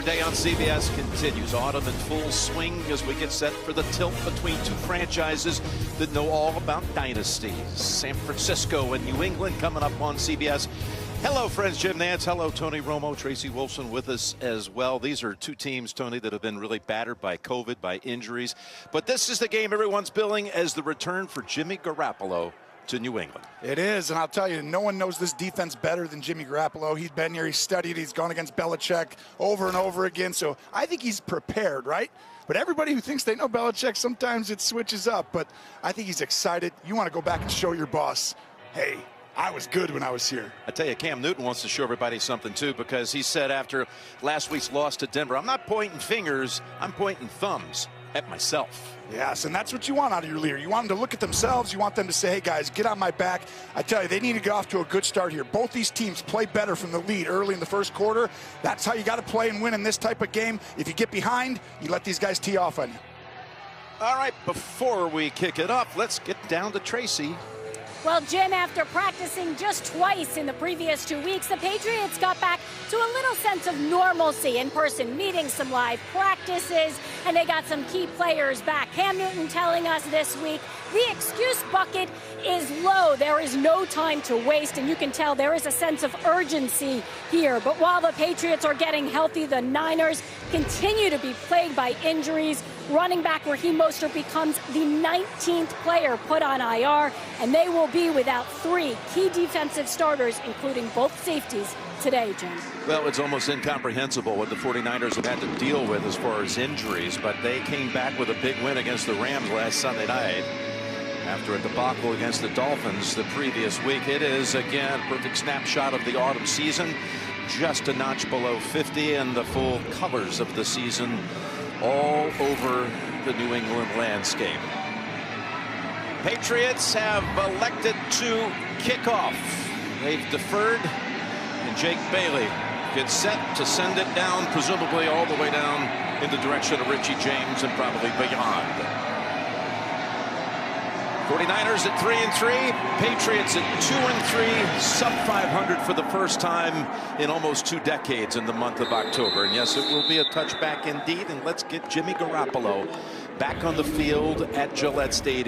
Day on CBS continues. Autumn in full swing as we get set for the tilt between two franchises that know all about dynasties. San Francisco and New England coming up on CBS. Hello, friends. Jim Nantz. Hello, Tony Romo. Tracy Wolfson with us as well. These are two teams, Tony, that have been really battered by COVID, by injuries. But this is the game everyone's billing as the return for Jimmy Garoppolo to New England. It is, and I'll tell you, no one knows this defense better than Jimmy Garoppolo. He's been here, he's studied, he's gone against Belichick over and over again, so I think he's prepared, right? But everybody who thinks they know Belichick, sometimes it switches up, but I think he's excited. You want to go back and show your boss, hey, I was good when I was here. I tell you, Cam Newton wants to show everybody something, too, because he said after last week's loss to Denver, I'm not pointing fingers, I'm pointing thumbs at myself. Yes, and that's what you want out of your leader. You want them to look at themselves. You want them to say, hey, guys, get on my back. I tell you, they need to get off to a good start here. Both these teams play better from the lead early in the first quarter. That's how you got to play and win in this type of game. If you get behind, you let these guys tee off on you. All right, before we kick it up, let's get down to Tracy. Well, Jim, after practicing just twice in the previous 2 weeks, the Patriots got back to a little sense of normalcy, in-person meetings, some live practices, and they got some key players back. Cam Newton telling us this week, the excuse bucket is low. There is no time to waste, and you can tell there is a sense of urgency here. But while the Patriots are getting healthy, the Niners continue to be plagued by injuries. Running back Raheem Mostert becomes the 19th player put on IR, and they will be without three key defensive starters, including both safeties, today, Jim. Well, it's almost incomprehensible what the 49ers have had to deal with as far as injuries, but they came back with a big win against the Rams last Sunday night after a debacle against the Dolphins the previous week. It is, again, a perfect snapshot of the autumn season, just a notch below 50, and the full colors of the season all over the New England landscape. Patriots have elected to kick off. They've deferred, and Jake Bailey gets set to send it down, presumably all the way down in the direction of Richie James and probably beyond. 49ers at 3-3, Patriots at 2-3, sub 500 for the first time in almost 2 decades in the month of October. And yes, it will be a touchback indeed. And let's get Jimmy Garoppolo back on the field at Gillette Stadium.